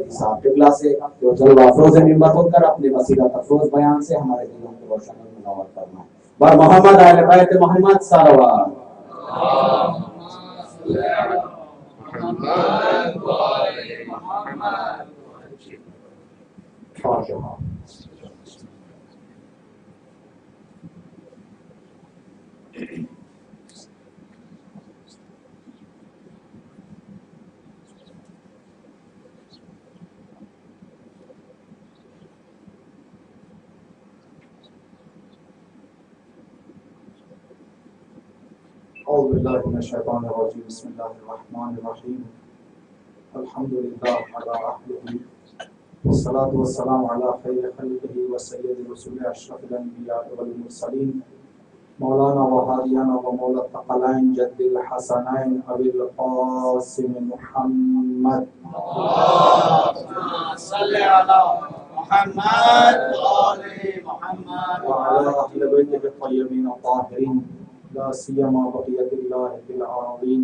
حاجی صاحب قبلہ سے جو جلوہ افروز منبر ہو کر اپنے بصیرت افروز بیان سے ہمارے دلوں کو روشن اور منور فرمائے. بر محمد اہل بیت محمد صلوات. فاتحہ. اعوذ باللہ من الشیطان الرجیم. بسم اللہ الرحمن الرحیم. الحمد للہ علی اہلہ والصلاة والسلام علی خیر خلقہ وسید رسول اشرف الانبیاء والمرسلین مولانا و ہادینا و مولا الثقلین جد الحسنین ابی القاسم محمد صلی علی محمد آل محمد وعلی اہل بیتہ الطیبین الطاہرین لا سیما بقیت اللہ فی العالمین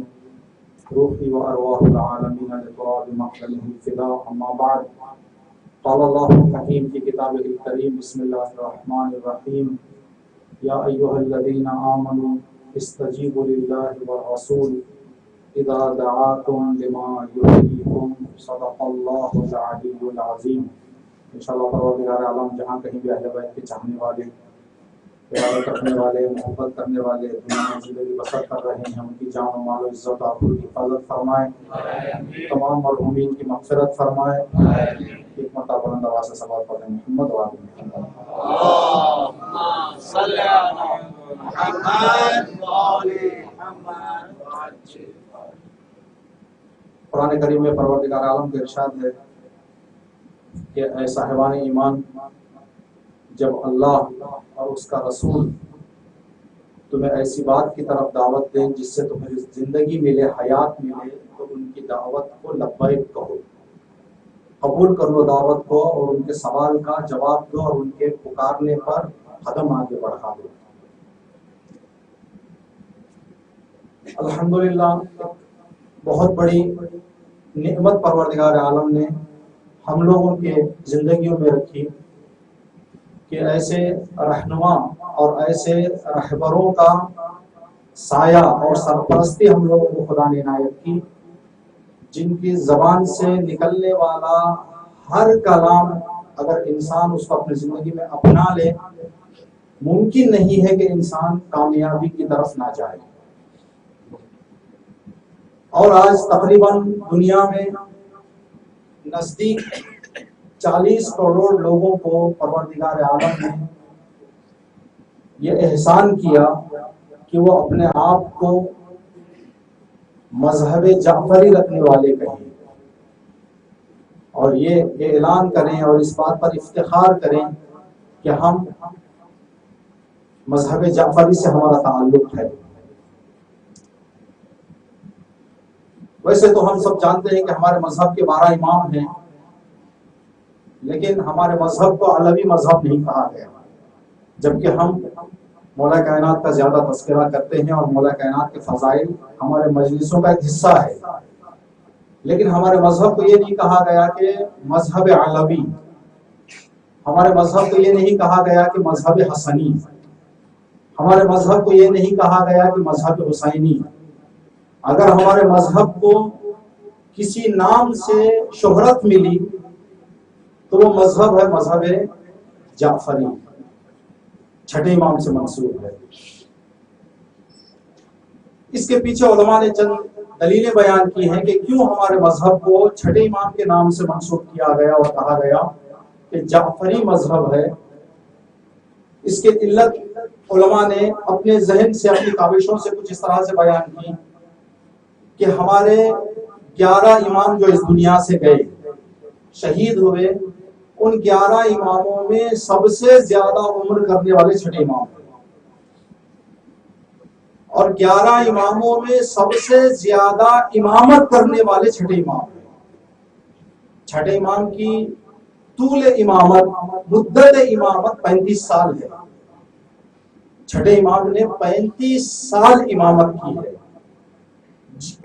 روحی و ارواح العالمین لتراب مقتلہ الفدا. اما بعد قال اللہ الحکیم فی کتابہ الکریم. بسم اللہ الرحمن الرحیم. یا ایھا الذین آمنوا استجیبوا للہ والرسول اذا دعاکم لما یحییکم. صدق اللہ العلی العظیم. انشاءاللہ پروردگار عالم جہاں کہیں بھی اہل بیت کے چاہنے والے، عبادت کرنے والے، محبت کرنے والے دنیا میں زندگی بسر کر رہے ہیں، ان کی جان و مال و عزت آپ کی حفاظت فرمائے، تمام مرحومین کی مغفرت فرمائے. ایک مرتبہ بلند آواز سے صلوات پڑھیں. محمد و آل محمد. اللہم صلی علی محمد و آل محمد. قرآن کریم میں پروردگار عالم کا ارشاد ہے کہ اے صاحبان ایمان، جب اللہ اور اس کا رسول تمہیں ایسی بات کی طرف دعوت دیں جس سے تمہیں زندگی ملے، حیات ملے، تو ان کی دعوت کو لبیک کہو، قبول کر لو دعوت کو، اور ان کے سوال کا جواب دو، اور ان کے پکارنے پر قدم آگے بڑھا دو. الحمدللہ بہت بڑی نعمت پروردگار عالم نے ہم لوگوں کے زندگیوں میں رکھی کہ ایسے رہنما اور ایسے رہبروں کا سایہ اور سرپرستی ہم لوگوں کو خدا نے عنایت کی، جن کی زبان سے نکلنے والا ہر کلام اگر انسان اس کو اپنی زندگی میں اپنا لے، ممکن نہیں ہے کہ انسان کامیابی کی طرف نہ جائے. اور آج تقریباً دنیا میں نزدیک 40 کروڑ لوگوں کو پروردگار عالم نے یہ احسان کیا کہ وہ اپنے آپ کو مذہب جعفری رکھنے والے کہیں، اور یہ اعلان کریں اور اس بات پر افتخار کریں کہ ہم مذہب جعفری سے ہمارا تعلق ہے. ویسے تو ہم سب جانتے ہیں کہ ہمارے مذہب کے 12 امام ہیں، لیکن ہمارے مذہب کو علوی مذہب نہیں کہا گیا، جبکہ ہم مولا کائنات کا زیادہ تذکرہ کرتے ہیں اور مولا کائنات کے فضائل ہمارے مجلسوں کا ایک حصہ ہے. لیکن ہمارے مذہب کو یہ نہیں کہا گیا کہ مذہب علوی، ہمارے مذہب کو یہ نہیں کہا گیا کہ مذہب حسنی، ہمارے مذہب کو یہ نہیں کہا گیا کہ مذہب حسینی. اگر ہمارے مذہب کو کسی نام سے شہرت ملی تو وہ مذہب ہے مذہب جعفری، چھٹے امام سے منسوب ہے. اس کے پیچھے علماء نے چند دلیلیں بیان کی ہیں کہ کیوں ہمارے مذہب کو چھٹے امام کے نام سے منسوب کیا گیا اور کہا گیا کہ جعفری مذہب ہے. اس کے علت علماء نے اپنے ذہن سے، اپنی کاوشوں سے کچھ اس طرح سے بیان کی کہ ہمارے 11 امام جو اس دنیا سے گئے، شہید ہوئے، ان 11 اماموں میں سب سے زیادہ عمر کرنے والے چھٹے امام ہیں، اور 11 اماموں میں سب سے زیادہ امامت کرنے والے چھٹے امام ہیں. چھٹے امام کی طول امامت، مدت امامت 35 سال ہے. چھٹے امام نے 35 سال امامت کی ہے.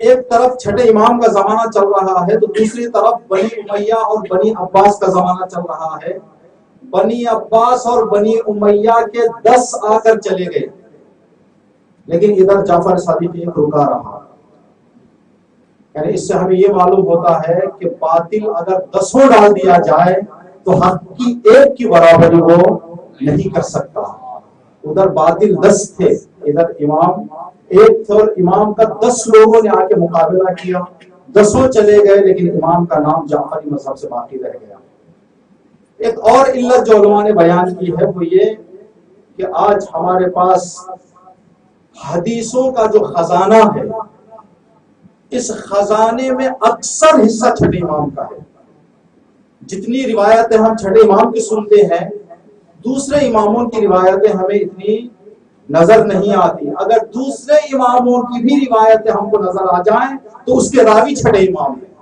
ایک طرف چھٹے امام کا زمانہ چل رہا ہے تو دوسری طرف بنی امیہ اور بنی عباس کا زمانہ چل رہا ہے. بنی عباس اور بنی امیہ کے 10 آ کر چلے گئے، لیکن ادھر جعفر صادق ایک رکا رہا. یعنی اس سے ہمیں یہ معلوم ہوتا ہے کہ باطل اگر 10 ڈال دیا جائے تو حق کی ایک کی برابری وہ نہیں کر سکتا. ادھر باطل 10 تھے، ادھر امام ایک تھے، اور امام کا 10 لوگوں نے آ کے مقابلہ کیا. 10 چلے گئے لیکن امام کا نام جعفری مذہب سے باقی رہ گیا. ایک اور علت جو علماء نے بیان کی ہے وہ یہ کہ آج ہمارے پاس حدیثوں کا جو خزانہ ہے، اس خزانے میں اکثر حصہ چھٹے امام کا ہے. جتنی روایتیں ہم چھٹے امام کی سنتے ہیں، دوسرے اماموں کی روایتیں ہمیں اتنی نظر نہیں آتی. اگر دوسرے اماموں کی بھی روایتیں ہم کو نظر آ جائیں تو اس کے راوی چھٹے امام ہیں.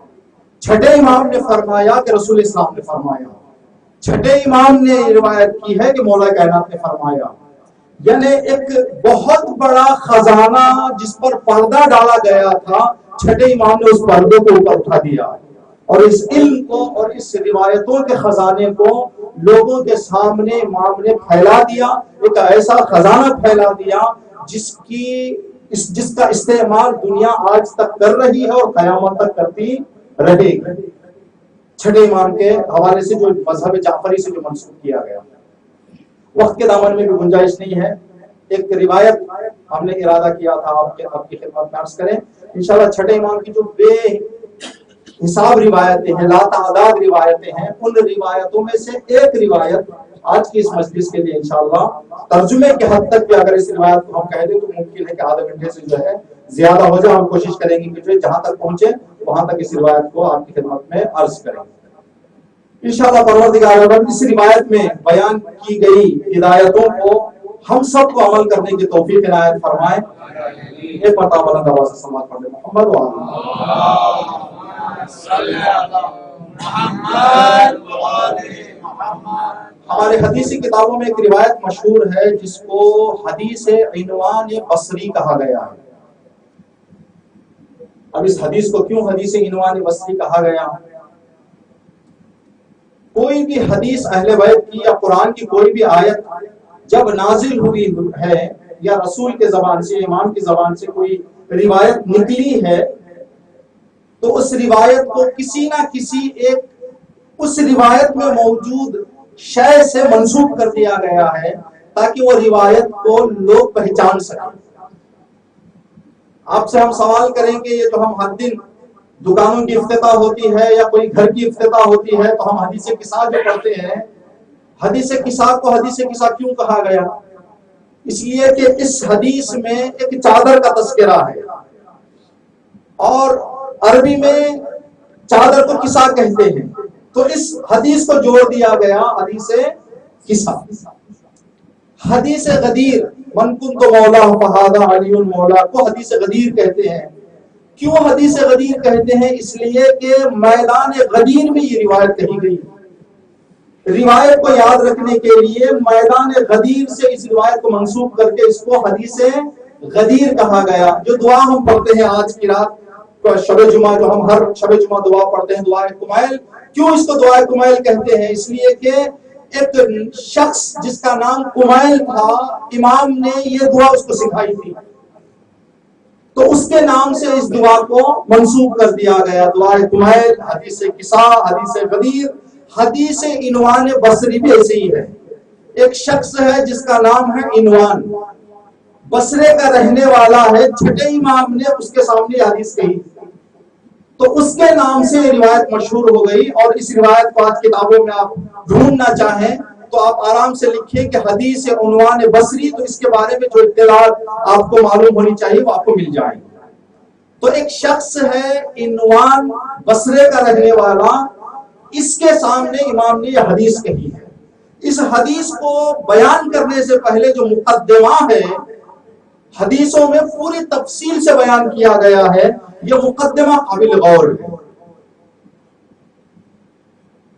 چھٹے امام نے فرمایا کہ رسول اسلام نے فرمایا، چھٹے امام نے روایت کی ہے کہ مولا کائنات نے فرمایا. یعنی ایک بہت بڑا خزانہ جس پر پردہ ڈالا گیا تھا، چھٹے امام نے اس پردے کو اوپر اٹھا دیا اور اس علم کو اور اس روایتوں کے خزانے کو لوگوں کے سامنے امام نے پھیلا دیا. ایک ایسا خزانہ پھیلا دیا جس کا استعمال دنیا آج تک کر رہی ہے اور قیامت تک کرتی رہے گی. چھٹے امام کے حوالے سے جو مذہب جعفری سے جو منسوخ کیا گیا، وقت کے دامن میں بھی گنجائش نہیں ہے. ایک روایت ہم نے ارادہ کیا تھا آپ کی خدمت میں عرض کریں انشاءاللہ. چھٹے امام کی جو بے حساب روایتیں ہیں، لا تعداد روایتیں ہیں، ان روایتوں میں سے ایک روایت آج کی اس مجلس کے لیے انشاءاللہ ترجمے کے حد تک بھی اگر اس روایت کو ہم کہہ دیں تو ممکن ہے کہ آدھے گھنٹے سے جو ہے زیادہ ہو جائے. ہم کوشش کریں گے کہ جو جہاں تک پہنچے وہاں تک اس روایت کو آپ کی خدمت میں عرض کریں انشاءاللہ. پروردگار عالم اس روایت میں بیان کی گئی ہدایتوں کو ہم سب کو عمل کرنے کی توفیق عنایت فرمائے. ایک مرتبہ بلند آواز سے سماعت پڑھ لیں محمد ہمارے حدیثی کتابوں میں ایک روایت مشہور ہے جس کو حدیث عنوان بصری کہا گیا ہے. اب اس حدیث کو کیوں حدیث عنوان بصری کہا گیا؟ کوئی بھی حدیث اہل بیت کی یا قرآن کی کوئی بھی آیت جب نازل ہوئی ہے یا رسول کے زبان سے امام کی زبان سے کوئی روایت نکلی ہے تو اس روایت کو کسی نہ کسی ایک اس روایت میں موجود شے سے منسوب کر دیا گیا ہے تاکہ وہ روایت کو لوگ پہچان سکیں. آپ سے ہم سوال کریں گے یہ جو ہم ہر دن دکانوں کی افتتاح ہوتی ہے یا کوئی گھر کی افتتاح ہوتی ہے تو ہم حدیث قصہ جو پڑھتے ہیں، حدیث قصہ کو حدیث قصہ کیوں کہا گیا؟ اس لیے کہ اس حدیث میں ایک چادر کا تذکرہ ہے اور عربی میں چادر کو قصہ کہتے ہیں، تو اس حدیث کو جوڑ دیا گیا حدیث قصہ. حدیث غدیر من کنت مولا فہذا علی مولا کو حدیث غدیر کہتے ہیں. کیوں حدیث غدیر کہتے ہیں؟ اس لیے کہ میدان غدیر میں یہ روایت کہی گئی. روایت کو یاد رکھنے کے لیے میدان غدیر سے اس روایت کو منسوب کر کے اس کو حدیث غدیر کہا گیا. جو دعا ہم پڑھتے ہیں آج کی رات شب جمعہ، جو ہم ہر شب جمعہ دعا پڑھتے ہیں دعائے کمیل، کیوں اس کو دعائے کمیل کہتے ہیں؟ اس لیے کہ ایک شخص جس کا نام کمیل تھا، امام نے یہ دعا اس کو سکھائی تھی تو اس کے نام سے اس دعا کو منسوب کر دیا گیا. دعائے کمیل، حدیث قصہ، حدیث غدیر، حدیث عنوان بصری بھی ایسے ہی ہے. ایک شخص ہے جس کا نام ہے عنوان، بصرے کا رہنے والا ہے، چھٹے امام نے اس کے سامنے حدیث کہی تو اس کے نام سے یہ روایت مشہور ہو گئی. اور اس روایت کو آج کتابوں میں آپ ڈھونڈنا چاہیں تو آپ آرام سے لکھیں کہ حدیث عنوان بصری، تو اس کے بارے میں جو اطلاعات آپ کو معلوم ہونی چاہیے وہ آپ کو مل جائیں. تو ایک شخص ہے عنوان بصرے کا رہنے والا، اس کے سامنے امام نے یہ حدیث کہی ہے. اس حدیث کو بیان کرنے سے پہلے جو مقدمہ ہے حدیثوں میں پوری تفصیل سے بیان کیا گیا ہے، یہ مقدمہ قابل غور ہے.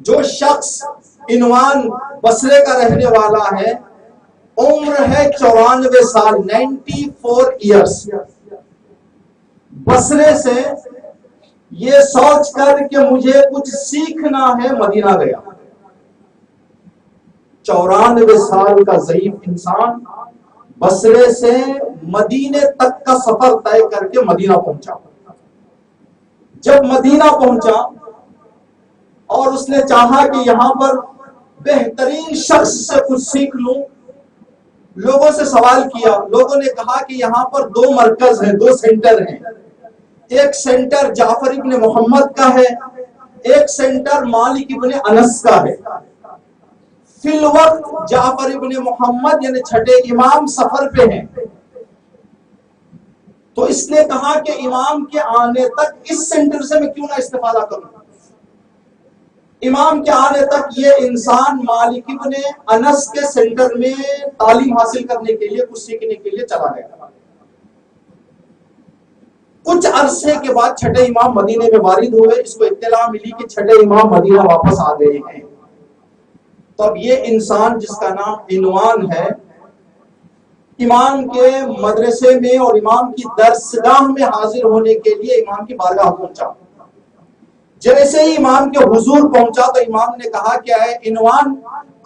جو شخص عنوان بصرے کا رہنے والا ہے، عمر ہے 94 سال، 94 ایئرس، بصرے سے یہ سوچ کر کہ مجھے کچھ سیکھنا ہے مدینہ گیا۔ 94 سال کا ضعیف انسان بصرے سے مدینے تک کا سفر طے کر کے مدینہ پہنچا۔ جب مدینہ پہنچا اور اس نے چاہا کہ یہاں پر بہترین شخص سے کچھ سیکھ لوں، لوگوں سے سوال کیا، لوگوں نے کہا کہ یہاں پر 2 مرکز ہیں، 2 سینٹر ہیں، ایک سینٹر جعفر ابن محمد کا ہے، ایک سینٹر مالک ابن انس کا ہے۔ فی الوقت جعفر ابن محمد یعنی چھٹے امام سفر پہ ہیں، تو اس نے کہا کہ امام کے آنے تک اس سینٹر سے میں کیوں نہ استفادہ کروں۔ امام کے آنے تک یہ انسان مالک ابن انس کے سینٹر میں تعلیم حاصل کرنے کے لیے، کچھ سیکھنے کے لیے چلا گیا۔ کچھ عرصے کے بعد چھٹے امام مدینے میں وارد ہوئے، اس کو اطلاع ملی کہ چھٹے امام مدینہ واپس آ گئے ہیں۔ تو اب یہ انسان جس کا نام عنوان ہے، امام کے مدرسے میں اور امام کی درسگاہ میں حاضر ہونے کے لیے امام کی بارگاہ پہنچا۔ جیسے ہی امام کے حضور پہنچا تو امام نے کہا کہ اے عنوان،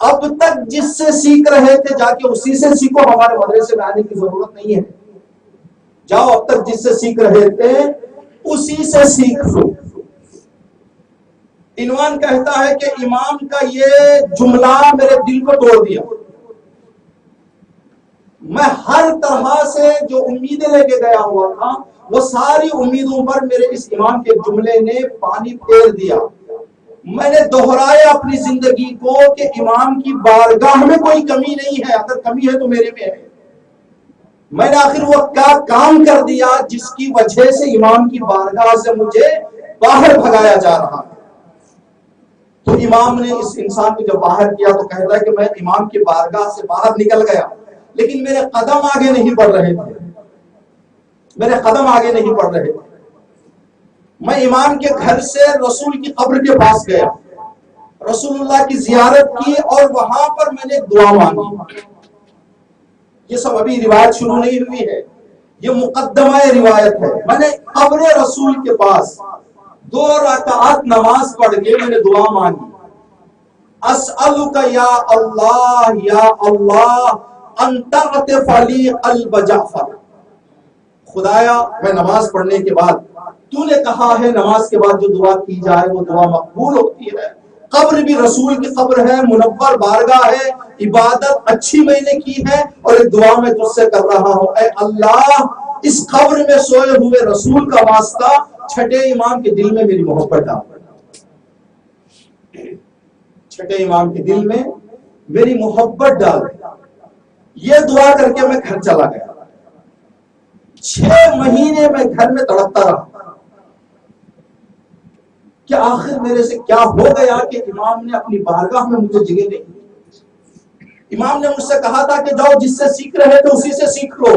اب تک جس سے سیکھ رہے تھے جا کے اسی سے سیکھو، ہمارے مدرسے میں آنے کی ضرورت نہیں ہے، جاؤ اب تک جس سے سیکھ رہے تھے اسی سے سیکھ لو۔ عنوان کہتا ہے کہ امام کا یہ جملہ میرے دل کو توڑ دیا۔ میں ہر طرح سے جو امیدیں لے کے گیا ہوا تھا، وہ ساری امیدوں پر میرے اس امام کے جملے نے پانی پھیر دیا۔ میں نے دہرایا اپنی زندگی کو کہ امام کی بارگاہ میں کوئی کمی نہیں ہے، اگر کمی ہے تو میرے میں ہے۔ میں نے آخر وہ کیا کام کر دیا جس کی وجہ سے امام کی بارگاہ سے مجھے باہر بھگایا جا رہا ہے۔ تو امام نے اس انسان کو جب باہر کیا تو کہتا ہے کہ میں امام کی بارگاہ سے باہر نکل گیا، لیکن میرے قدم آگے نہیں بڑھ رہے تھے، میرے قدم آگے نہیں بڑھ رہے تھے۔ میں امام کے گھر سے رسول کی قبر کے پاس گیا، رسول اللہ کی زیارت کی اور وہاں پر میں نے دعا مانگی۔ یہ سب ابھی روایت شروع نہیں ہوئی ہے، یہ مقدمہ روایت ہے۔ میں نے قبر رسول کے پاس 2 رکعات نماز پڑھ کے میں نے دعا مانگی، اسألک یا اللہ ان تغطف لی قلب جعفر۔ خدایا، میں نماز پڑھنے کے بعد، تو نے کہا ہے نماز کے بعد جو دعا کی جائے وہ دعا مقبول ہوتی ہے، قبر بھی رسول کی قبر ہے، منور بارگاہ ہے، عبادت اچھی میں نے کی ہے اور ایک دعا میں تجھ سے کر رہا ہوں، اے اللہ اس قبر میں سوئے ہوئے رسول کا واسطہ چھٹے امام کے دل میں میری محبت ڈال، چھٹے امام کے دل میں میری محبت ڈال۔ یہ دعا کر کے میں گھر چلا گیا۔ 6 مہینے میں گھر میں تڑپتا رہا کہ آخر میرے سے کیا ہو گیا کہ امام نے اپنی بارگاہ میں مجھے جگہ نہیں دی۔ امام نے مجھ سے کہا تھا کہ جاؤ جس سے سیکھ رہے تھے اسی سے سیکھ لو،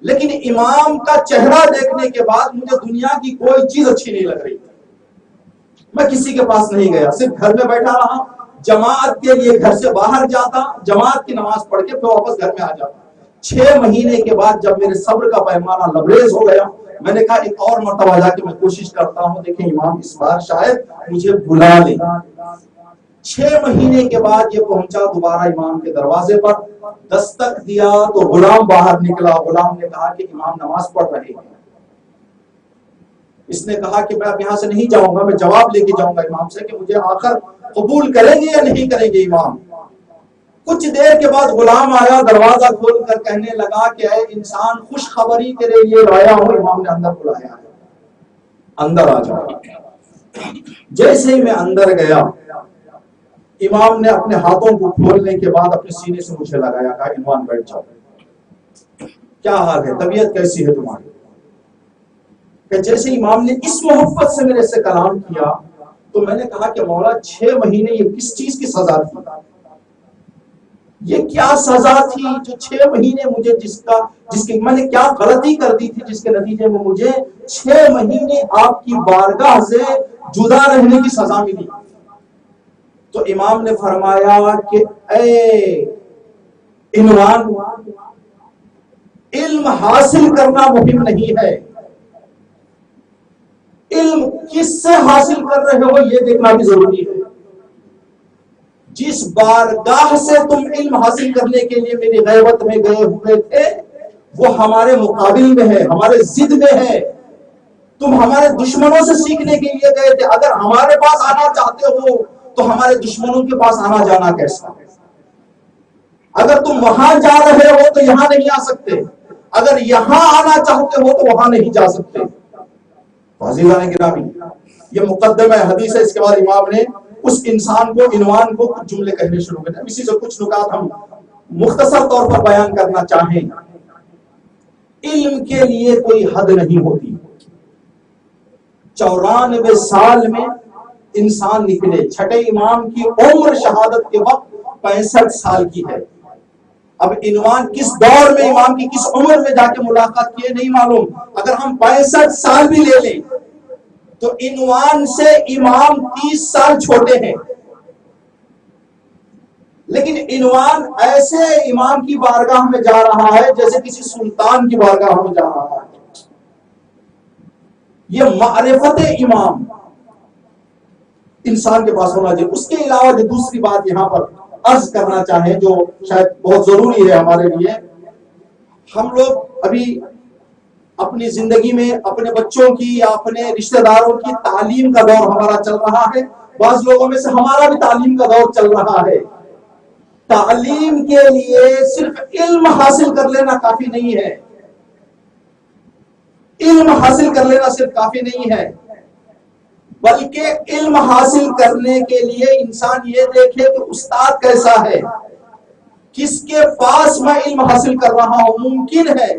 لیکن امام کا چہرہ دیکھنے کے بعد مجھے دنیا کی کوئی چیز اچھی نہیں لگ رہی تھی۔ میں کسی کے پاس نہیں گیا، صرف گھر میں بیٹھا رہا، جماعت کے لیے گھر سے باہر جاتا، جماعت کی نماز پڑھ کے پھر واپس گھر میں آ جاتا۔ 6 مہینے کے بعد جب میرے صبر کا پیمانہ لبریز ہو گیا، میں نے کہا ایک اور مرتبہ جا کے میں کوشش کرتا ہوں، دیکھیں امام اس بار شاید مجھے بلا لیں۔ 6 مہینے کے بعد یہ پہنچا دوبارہ امام کے دروازے پر، دستک دیا تو غلام باہر نکلا۔ غلام نے کہا کہ امام نماز پڑھ رہے ہیں۔ اس نے کہا کہ میں اب یہاں سے نہیں جاؤں گا، میں جواب لے کے جاؤں گا امام سے کہ مجھے آخر قبول کریں گے یا نہیں کریں گے امام۔ کچھ دیر کے بعد غلام آیا، دروازہ کھول کر کہنے لگا کہ اے انسان، خوشخبری تیرے لیے لایا ہوں۔ امام نے اندر بلایا، اندر آ جاؤ۔ جیسے ہی میں اندر گیا، امام نے اپنے ہاتھوں کو کھولنے کے بعد اپنے سینے سے مجھے لگایا، کہا عنوان بیٹھ جاؤ، کیا حال ہے، طبیعت کیسی ہے تمہاری؟ کہ جیسے امام نے اس محبت سے میرے سے کلام کیا تو میں نے کہا کہ مولا 6 مہینے یہ کس چیز کی سزا تھی؟ یہ کیا سزا تھی جو 6 مہینے مجھے جس کی میں نے کیا غلطی کر دی تھی جس کے نتیجے میں مجھے 6 مہینے آپ کی بارگاہ سے جدا رہنے کی سزا ملی؟ تو امام نے فرمایا کہ اے عنوان، علم حاصل کرنا مہم نہیں ہے، علم کس سے حاصل کر رہے ہو یہ دیکھنا بھی ضروری ہے. جس بارگاہ سے تم علم حاصل کرنے کے لیے میری غیبت میں گئے ہوئے تھے وہ ہمارے مقابل میں ہے, ہمارے ضد میں ہے. تم ہمارے دشمنوں سے سیکھنے کے لیے گئے تھے, اگر ہمارے پاس آنا چاہتے ہو تو ہمارے دشمنوں کے پاس آنا جانا کیسا ہے؟ اگر تم وہاں جا رہے ہو تو یہاں نہیں آ سکتے, اگر یہاں آنا چاہتے ہو تو وہاں نہیں جا سکتے. عزیزان گرامی, یہ مقدمہ حدیث ہے. اس کے بعد امام نے اس انسان کو عنوان کو کچھ جملے کہنے شروع کرتے ہیں. اسی سے کچھ نکات ہم مختصر طور پر بیان کرنا چاہیں. علم کے لیے کوئی حد نہیں ہوتی. 94 سال میں انسان نکلے. چھٹے امام کی عمر شہادت کے وقت 65 سال کی ہے. اب عنوان کس دور میں امام کی کس عمر میں جا کے ملاقات کیے نہیں معلوم. اگر ہم 65 سال بھی لے لیں تو عنوان سے امام 30 سال چھوٹے ہیں. لیکن عنوان ایسے امام کی بارگاہ میں جا رہا ہے جیسے کسی سلطان کی بارگاہ میں جا رہا ہے. یہ معرفت امام انسان کے پاس ہونا چاہیے. اس کے علاوہ جو دوسری بات یہاں پر عرض کرنا چاہیں جو شاید بہت ضروری ہے ہمارے لیے, ہم لوگ ابھی اپنی زندگی میں اپنے بچوں کی یا اپنے رشتہ داروں کی تعلیم کا دور ہمارا چل رہا ہے. بعض لوگوں میں سے ہمارا بھی تعلیم کا دور چل رہا ہے. تعلیم کے لیے صرف علم حاصل کر لینا کافی نہیں ہے. علم حاصل کر لینا صرف کافی نہیں ہے, بلکہ علم حاصل کرنے کے لیے انسان یہ دیکھے کہ استاد کیسا ہے, کس کے پاس میں علم حاصل کر رہا ہوں. ممکن ہے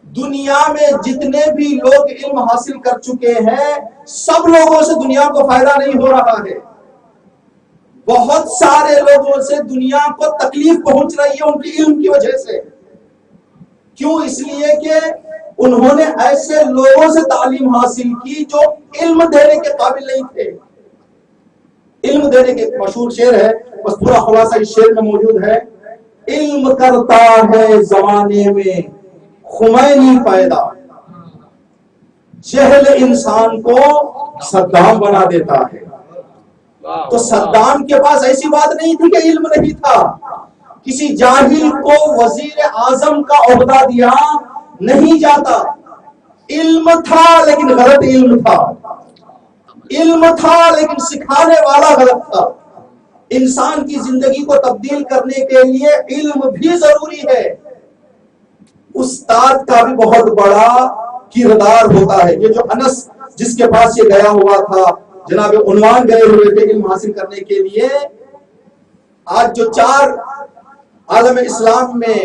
دنیا میں جتنے بھی لوگ علم حاصل کر چکے ہیں سب لوگوں سے دنیا کو فائدہ نہیں ہو رہا ہے. بہت سارے لوگوں سے دنیا کو تکلیف پہنچ رہی ہے ان کی علم کی وجہ سے. کیوں؟ اس لیے کہ انہوں نے ایسے لوگوں سے تعلیم حاصل کی جو علم دینے کے قابل نہیں تھے. علم دینے کے مشہور شعر ہے, بس پورا خلاصہ اس شعر میں موجود ہے. علم کرتا ہے زمانے میں خمینی پیدا, جہل انسان کو صدام بنا دیتا ہے. تو صدام کے پاس ایسی بات نہیں تھی کہ علم نہیں تھا. کسی جاہل کو وزیر اعظم کا عہدہ دیا نہیں جاتا. علم تھا لیکن غلط علم تھا. علم تھا لیکن سکھانے والا غلط تھا. انسان کی زندگی کو تبدیل کرنے کے لیے علم بھی ضروری ہے. استاد کا بھی بہت بڑا کردار ہوتا ہے. یہ جو انس جس کے پاس یہ گیا ہوا تھا, جناب عنوان گئے ہوئے تھے علم حاصل کرنے کے لیے, آج جو 4 عالم اسلام میں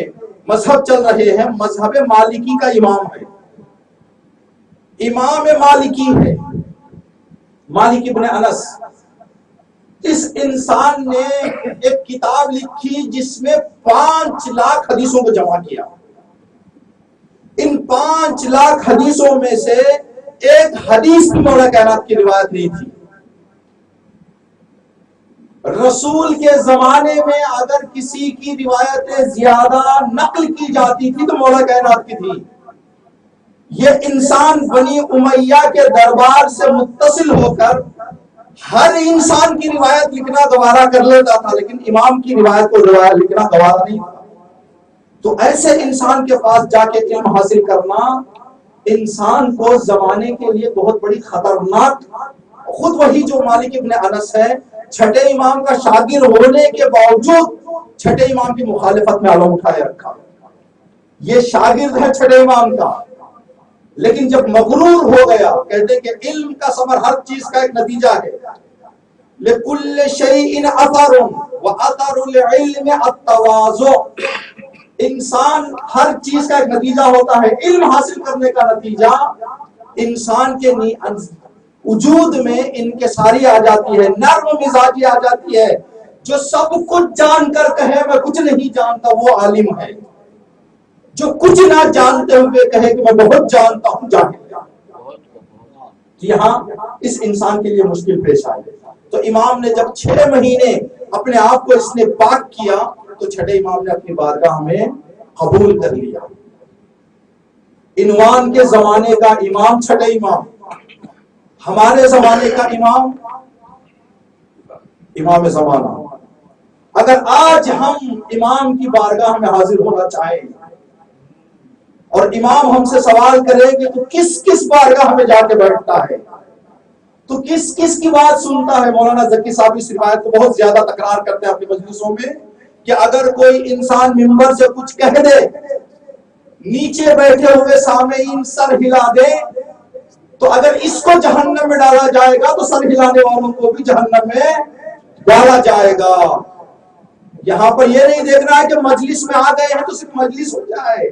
مذہب چل رہے ہیں, مذہب مالکی کا امام ہے, امام مالکی ہے, مالک ابن انس. اس انسان نے ایک کتاب لکھی جس میں 5 لاکھ حدیثوں کو جمع کیا. ان 5 لاکھ حدیثوں میں سے ایک حدیث بھی مولا کائنات کی روایت نہیں تھی. رسول کے زمانے میں اگر کسی کی روایتیں زیادہ نقل کی جاتی تھی تو مولا کائنات کی تھی. یہ انسان بنی امیہ کے دربار سے متصل ہو کر ہر انسان کی روایت لکھنا گوارا کر لیتا تھا, لیکن امام کی روایت کو لکھنا گوارا نہیں تھا. تو ایسے انسان کے پاس جا کے علم حاصل کرنا انسان کو زمانے کے لیے بہت بڑی خطرناک. خود وہی جو مالک ابن انس ہے, چھٹے امام کا شاگرد ہونے کے باوجود چھٹے امام کی مخالفت میں علم اٹھائے رکھا. یہ شاگرد ہے چھٹے امام کا, لیکن جب مغرور ہو گیا, کہتے کہ علم کا ثمر ہر چیز کا ایک نتیجہ ہے. لِكُلِّ شَيْءٍ أَثَرٌ وَأَثَرُ الْعِلْمِ التَّوَاضُعُ. انسان ہر چیز کا ایک نتیجہ ہوتا ہے. علم حاصل کرنے کا نتیجہ انسان کے وجود میں انکساری آ جاتی ہے, نرم مزاجی آ جاتی ہے. جو سب کچھ جان کر کہے میں کچھ نہیں جانتا وہ عالم ہے. جو کچھ نہ جانتے ہوئے کہے کہ میں بہت جانتا ہوں جاہل. یہاں اس انسان کے لیے مشکل پیش آئی. تو امام نے جب 6 مہینے اپنے آپ کو اس نے پاک کیا تو چھٹے امام نے اپنی بارگاہ میں قبول کر لیا. عنوان کے زمانے کا امام چھٹے امام, ہمارے زمانے کا امام زمانہ، اگر آج ہم امام کی بارگاہ میں حاضر ہونا چاہیں اور امام ہم سے سوال کرے کہ تو کس کس بارگاہ میں جا کے بیٹھتا ہے، تو کس کس کی بات سنتا ہے؟ مولانا ذکی صاحب اس روایت کو بہت زیادہ تکرار کرتے ہیں اپنی مجلسوں میں کہ اگر کوئی انسان ممبر سے کچھ کہہ دے، نیچے بیٹھے ہوئے سامعین سر ہلا دے، تو اگر اس کو جہنم میں ڈالا جائے گا تو سر ہلانے والوں کو بھی جہنم میں ڈالا جائے گا۔ یہاں پر یہ نہیں دیکھنا ہے کہ مجلس میں آ گئے ہیں تو صرف مجلس ہو جائے،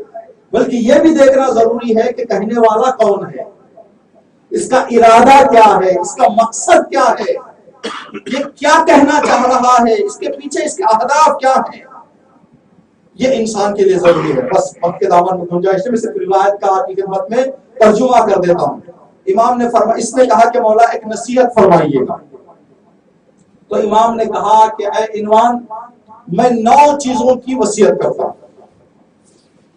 بلکہ یہ بھی دیکھنا ضروری ہے کہ کہنے والا کون ہے، اس کا ارادہ کیا ہے، اس کا مقصد کیا ہے، یہ کیا کہنا چاہ رہا ہے، اس کے پیچھے اس کے اہداف کیا ہیں، یہ انسان کے لیے ضروری ہے۔ بس وقت کے دامن میں گنجائش میں صرف روایت کا آپ کی خدمت میں ترجمہ کر دیتا ہوں۔ امام نے فرمایا، اس نے کہا کہ مولا ایک نصیحت فرمائیے گا، تو امام نے کہا کہ اے عنوان، میں 9 چیزوں کی وصیت کرتا ہوں،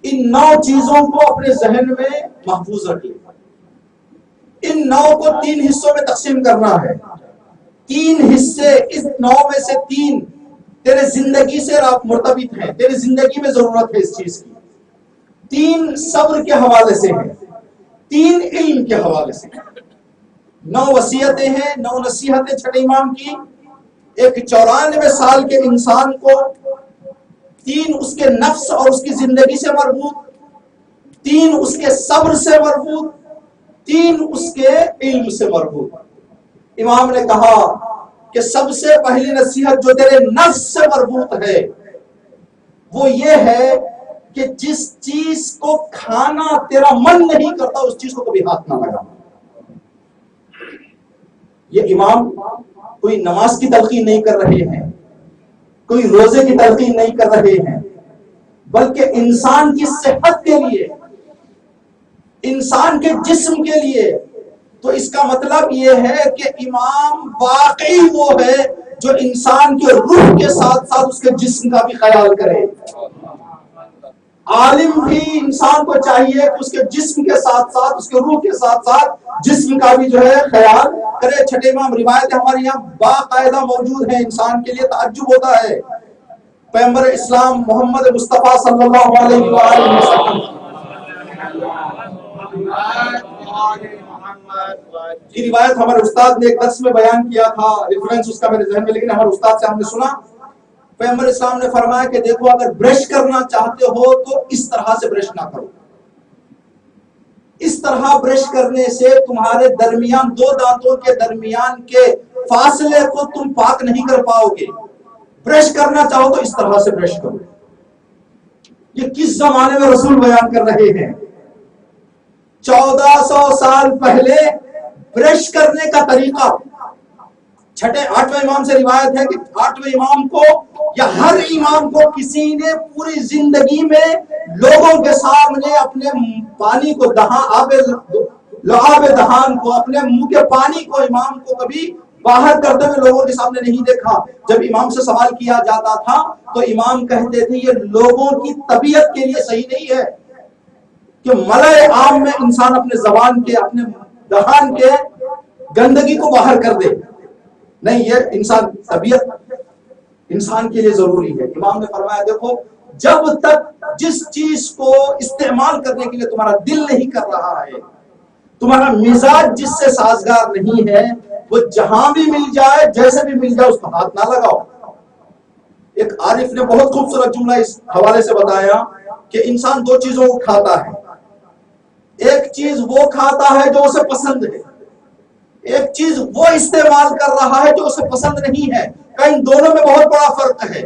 ان 9 چیزوں کو اپنے ذہن میں محفوظ رکھیے۔ ان 9 کو 3 حصوں میں تقسیم کرنا ہے، 3 حصے، اس 9 میں سے 3 تیرے زندگی سے مرتبط ہیں، تیری زندگی میں ضرورت ہے اس چیز کی، 3 صبر کے حوالے سے ہیں، 3 علم کے حوالے سے ہیں۔ 9 وصیتیں ہیں، 9 نصیحتیں چھٹے امام کی۔ ایک 94 سال کے انسان کو 3 اس کے نفس اور اس کی زندگی سے مربوط، 3 اس کے صبر سے مربوط، 3 اس کے علم سے مربوط۔ امام نے کہا کہ سب سے پہلی نصیحت جو تیرے نفس سے مربوط ہے وہ یہ ہے کہ جس چیز کو کھانا تیرا من نہیں کرتا اس چیز کو کبھی ہاتھ نہ لگا۔ یہ امام کوئی نماز کی تلقین نہیں کر رہے ہیں، کوئی روزے کی تلقین نہیں کر رہے ہیں، بلکہ انسان کی صحت کے لیے، انسان کے جسم کے لیے۔ تو اس کا مطلب یہ ہے کہ امام واقعی وہ ہے جو انسان کے روح کے ساتھ ساتھ اس کے جسم کا بھی خیال کرے۔ عالم بھی انسان کو چاہیے کہ اس کے جسم کے ساتھ ساتھ اس کے روح کے ساتھ ساتھ جسم کا بھی جو ہے خیال کرے۔ چھٹے امام روایت ہمارے یہاں باقاعدہ موجود ہیں، انسان کے لیے تعجب ہوتا ہے۔ پیغمبر اسلام محمد مصطفیٰ صلی اللہ علیہ وآلہ وسلم کی روایت ہمارے استاد نے ایک درس میں بیان کیا تھا، ریفرنس اس کا میرے ذہن میں، لیکن ہمارے استاد سے ہم نے سنا، پیغمبر اسلام نے فرمایا کہ دیکھو اگر برش کرنا چاہتے ہو تو اس طرح سے برش نہ کرو، اس طرح برش کرنے سے تمہارے درمیان 2 دانتوں کے درمیان کے فاصلے کو تم پاک نہیں کر پاؤ گے، برش کرنا چاہو تو اس طرح سے برش کرو۔ یہ کس زمانے میں رسول بیان کر رہے ہیں؟ 1400 سال پہلے برش کرنے کا طریقہ۔ 8ویں امام سے روایت ہے کہ 8ویں امام کو یا ہر امام کو کسی نے پوری زندگی میں لوگوں کے سامنے اپنے پانی کو لعاب دہان کو، اپنے منہ کے پانی کو امام کو کبھی باہر کرتے ہوئے لوگوں کے سامنے نہیں دیکھا۔ جب امام سے سوال کیا جاتا تھا تو امام کہتے تھے یہ لوگوں کی طبیعت کے لیے صحیح نہیں ہے کہ ملائے عام میں انسان اپنے زبان کے، اپنے دہان کے گندگی کو باہر کر دے، نہیں، یہ انسان طبیعت انسان کے لیے ضروری ہے۔ امام نے فرمایا دیکھو جب تک جس چیز کو استعمال کرنے کے لیے تمہارا دل نہیں کر رہا ہے، تمہارا مزاج جس سے سازگار نہیں ہے، وہ جہاں بھی مل جائے، جیسے بھی مل جائے، اس کو ہاتھ نہ لگاؤ۔ ایک عارف نے بہت خوبصورت جملہ اس حوالے سے بتایا کہ انسان 2 چیزوں کو کھاتا ہے، ایک چیز وہ کھاتا ہے جو اسے پسند ہے، ایک چیز وہ استعمال کر رہا ہے جو اسے پسند نہیں ہے۔ ان دونوں میں بہت بڑا فرق ہے۔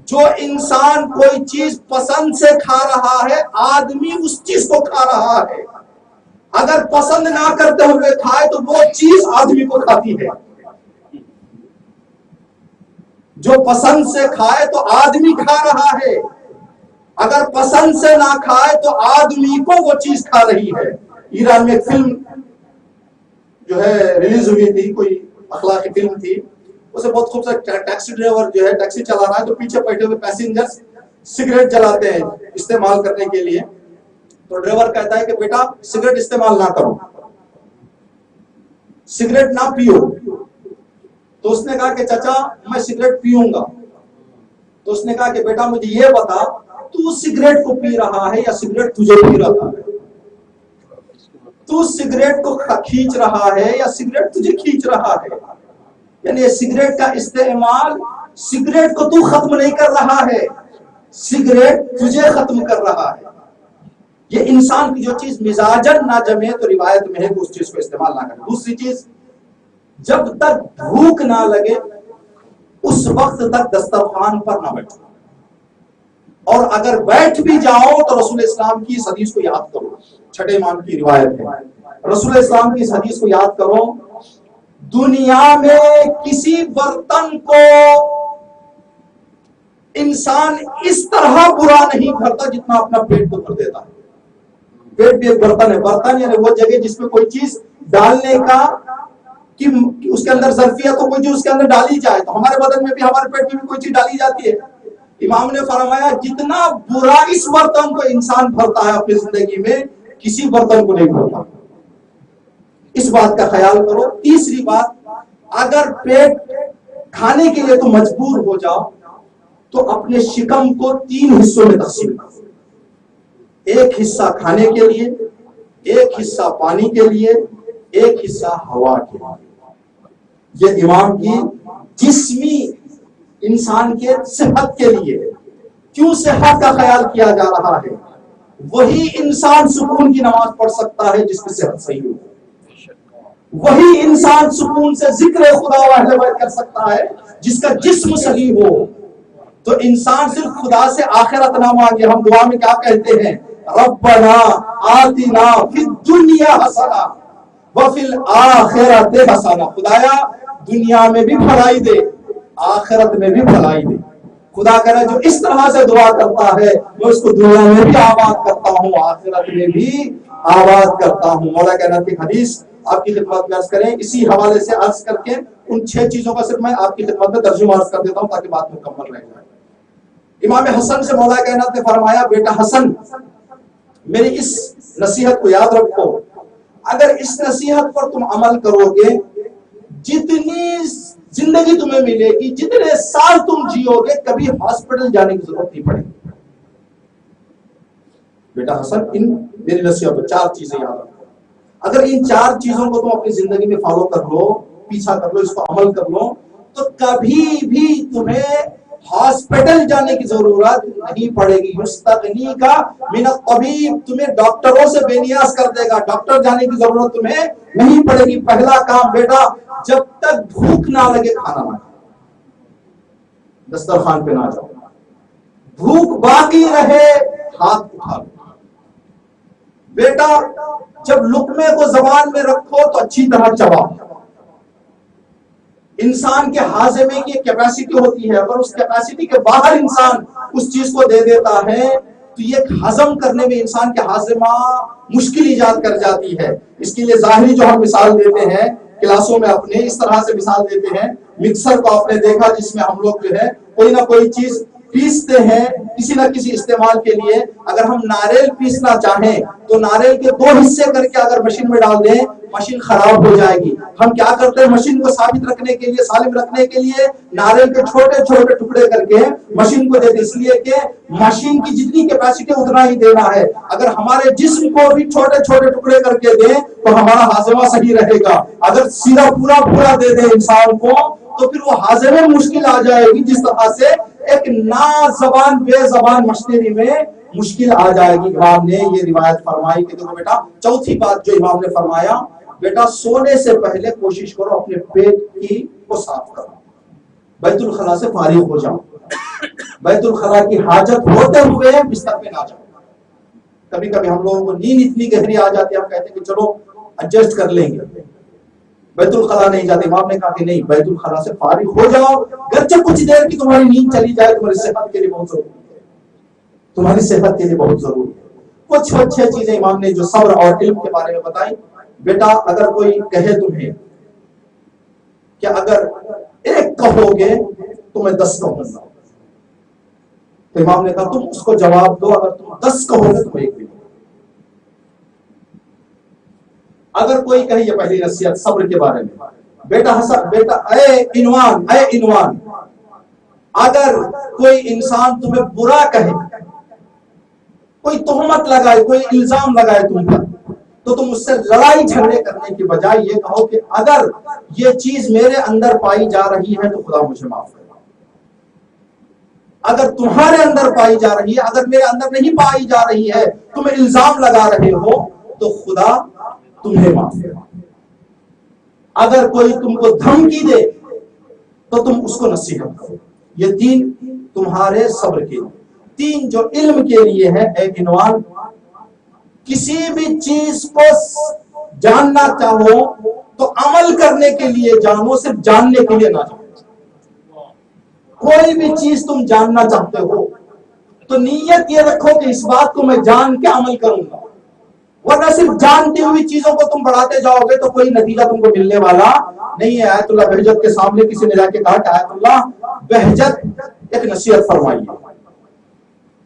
جو انسان کوئی چیز پسند سے کھا رہا ہے، آدمی اس چیز کو کھا رہا ہے، اگر پسند نہ کرتے ہوئے کھائے تو وہ چیز آدمی کو کھاتی ہے۔ جو پسند سے کھائے تو آدمی کھا رہا ہے، اگر پسند سے نہ کھائے تو آدمی کو وہ چیز کھا رہی ہے۔ ایران میں ایک فلم جو ہے ریلیز ہوئی تھی، کوئی اخلاقی فلم تھی، اسے بہت خوبصورت ٹیکسی ڈرائیور جو ہے ٹیکسی چلا رہا ہے تو پیچھے بیٹھے ہوئے پیسنجر سگریٹ جلاتے ہیں استعمال کرنے کے لیے، تو ڈرائیور کہتا ہے کہ بیٹا سگریٹ استعمال نہ کرو، سگریٹ نہ پیو. تو اس نے کہا کہ چچا میں سگریٹ پیوں گا. تو اس نے کہا کہ بیٹا مجھے یہ بتا تو سگریٹ کو پی رہا ہے یا سگریٹ تجھے پی رہا ہے؟ تو سگریٹ کو کھینچ رہا ہے یا سگریٹ تجھے کھینچ رہا ہے؟ یعنی سگریٹ کا استعمال، سگریٹ کو تو ختم نہیں کر رہا ہے، سگریٹ تجھے ختم کر رہا ہے. یہ انسان کی جو چیز مزاجن نہ جمے تو روایت میں ہے کہ اس چیز کو استعمال نہ کرے. دوسری چیز، جب تک بھوک نہ لگے اس وقت تک دسترخوان پر نہ بیٹھو، اور اگر بیٹھ بھی جاؤ تو رسول اسلام کی اس حدیث کو یاد کرو. چھٹے امام کی روایت ہے، رسول اسلام کی اس حدیث کو یاد کرو. دنیا میں کسی برتن کو انسان اس طرح برا نہیں بھرتا جتنا اپنا پیٹ کو بھر دیتا ہے. پیٹ بھی ایک برتن ہے. برتن یعنی وہ جگہ جس میں کوئی چیز ڈالنے کا، کہ اس کے اندر ظرفیت تو کوئی چیز اس کے اندر ڈالی جائے. تو ہمارے بدن میں بھی، ہمارے پیٹ میں بھی کوئی چیز ڈالی جاتی ہے. امام نے فرمایا جتنا برا اس برتن کو انسان بھرتا ہے اپنی زندگی میں، کسی برتن کو نہیں بھرتا. اس بات کا خیال کرو. تیسری بات، اگر پیٹ کھانے کے لیے تو مجبور ہو جاؤ تو اپنے شکم کو 3 حصوں میں تقسیم کرو. ایک حصہ کھانے کے لیے، ایک حصہ پانی کے لیے، ایک حصہ ہوا کے لیے. یہ امام کی جسمی انسان کے صحت کے لیے. کیوں صحت کا خیال کیا جا رہا ہے؟ وہی انسان سکون کی نماز پڑھ سکتا ہے جس کی صحت صحیح ہو. وہی انسان سکون سے ذکر خدا و اہل بیت کر سکتا ہے جس کا جسم صحیح ہو. تو انسان صرف خدا سے آخرت نہ مانگے. ہم دعا میں کیا کہتے ہیں؟ ربنا آتنا فی الدنیا حسنہ وفی الآخرۃ حسنہ. خدایا دنیا میں بھی بھلائی دے، آخرت میں بھی بھلائی دے. خدا کرے جو اس طرح سے دعا کرتا ہے میں اس کو دنیا میں بھی آباد کرتا ہوں، آخرت میں بھی آباد کرتا ہوں. مولا کائنات کی حدیث آپ کی خدمت میں عرض کریں. اسی حوالے سے عرض کر کے ان 6 چیزوں کا صرف میں آپ کی خدمت میں ترجمہ عرض کر دیتا ہوں تاکہ بات مکمل رہ جائے. امام حسن سے مولا کائنات نے فرمایا، بیٹا حسن میری اس نصیحت کو یاد رکھو. اگر اس نصیحت پر تم عمل کرو گے، جتنی زندگی تمہیں ملے گی، جتنے سال تم جیو گے، کبھی ہاسپٹل جانے کی ضرورت نہیں پڑے گی. بیٹا حسن ان میری نصیحت پر 4 چیزیں یاد رکھو. اگر ان 4 چیزوں کو تم اپنی زندگی میں فالو کر لو، پیچھا کر لو، اس کو عمل کر لو، تو کبھی بھی تمہیں ہاسپٹل جانے کی ضرورت نہیں پڑے گی. یستغنی کا من الطبیب، تمہیں ڈاکٹروں سے بے نیاز کر دے گا. ڈاکٹر جانے کی ضرورت تمہیں نہیں پڑے گی. پہلا کام بیٹا، جب تک بھوک نہ لگے کھانا نہ کھاؤ، دسترخوان پہ نہ جاؤ. بھوک باقی رہے ہاتھ اٹھا لو. بیٹا جب لقمے کو زبان میں رکھو تو اچھی طرح چباؤ. انسان کے ہاضمے کی کیپیسٹی ہوتی ہے، اگر اس کیپیسٹی کے باہر انسان اس چیز کو دے دیتا ہے تو یہ ہضم کرنے میں انسان کے ہاضمہ مشکل ایجاد کر جاتی ہے. اس کے لیے ظاہری جو ہم مثال دیتے ہیں کلاسوں میں اپنے، اس طرح سے مثال دیتے ہیں. مکسر کو آپ نے دیکھا جس میں ہم لوگ جو ہے کوئی نہ کوئی چیز پیستے ہیں کسی نہ کسی استعمال کے لیے. اگر ہم ناریل پیسنا چاہیں تو ناریل کے 2 حصے کر کے اگر مشین میں ڈال دیں، مشین خراب ہو جائے گی. ہم کیا کرتے ہیں؟ مشین کو ثابت رکھنے کے لیے، سالم رکھنے کے لیے ناریل کے چھوٹے چھوٹے ٹکڑے کر کے مشین کو دیتے، اس لیے کہ مشین کی جتنی کیپیسٹی اتنا ہی دینا ہے. اگر ہمارے جسم کو بھی چھوٹے چھوٹے ٹکڑے کر کے دیں تو ہمارا ہاضمہ صحیح رہے گا. اگر سیدھا پورا پورا دے دیں انسان کو تو پھر وہ ہاضمے میں مشکل آ جائے گی، جس طرح سے ایک نا زبان بے زبان مشتری میں مشکل آ جائے گی. امام نے یہ روایت فرمائی کہ دیکھو بیٹا، چوتھی بات جو امام نے فرمایا، بیٹا سونے سے پہلے کوشش کرو اپنے پیٹ کی کو صاف کرو. بیت الخلا سے فارغ ہو جاؤ. بیت الخلا کی حاجت ہوتے ہوئے بستر پہ نہ جاؤ. کبھی کبھی ہم لوگوں کو نیند اتنی گہری آ جاتی ہے، ہم کہتے ہیں کہ چلو ایڈجسٹ کر لیں گے، بیت الخلا نہیں جاتے. امام نے کہا کہ نہیں، بیت الخلا سے فارغ ہو جاؤ. گرچہ کچھ دیر کی تمہاری نیند چلی جائے، تمہاری صحت کے لیے بہت ضروری ہے، تمہاری صحت کے لیے بہت ضروری ہے. کچھ 6 چیزیں امام نے جو صبر اور علم کے بارے میں بتائی. بیٹا اگر کوئی کہے تمہیں کہ اگر 1 کہو گے تو میں 10 کہوں گا، تو امام نے کہا تم اس کو جواب دو، اگر تم 10 کہو گے تو 1 بھی. اگر کوئی کہے، یہ پہلی نصیحت صبر کے بارے میں، بیٹا حسن، بیٹا اے عنوان، اگر کوئی انسان تمہیں برا کہے، کوئی تہمت لگائے، کوئی الزام لگائے تم پر، تو تم اس سے لڑائی جھگڑے کرنے کی بجائے یہ کہو کہ اگر یہ چیز میرے اندر پائی جا رہی ہے تو خدا مجھے معاف کرے، اگر تمہارے اندر پائی جا رہی ہے، اگر میرے اندر نہیں پائی جا رہی ہے، تم الزام لگا رہے ہو، تو خدا تمہیں معاف کرے۔ اگر کوئی تم کو دھمکی دے تو تم اس کو نصیحت کرو۔ یہ تین تمہارے صبر کے لیے، تین جو علم کے لیے ہے۔ اے عنوان، کسی بھی چیز کو جاننا چاہو تو عمل کرنے کے لیے جانو، صرف جاننے کے لیے نہ جانو۔ کوئی بھی چیز تم جاننا چاہتے ہو تو نیت یہ رکھو کہ اس بات کو میں جان کے عمل کروں گا، ورنہ صرف جانتی ہوئی چیزوں کو تم بڑھاتے جاؤ گے تو کوئی نتیجہ تم کو ملنے والا نہیں ہے۔ آیت اللہ بہجت کے سامنے کسی نے جا کے کہا کہ آیت اللہ بہجت ایک نصیحت فرمائیے،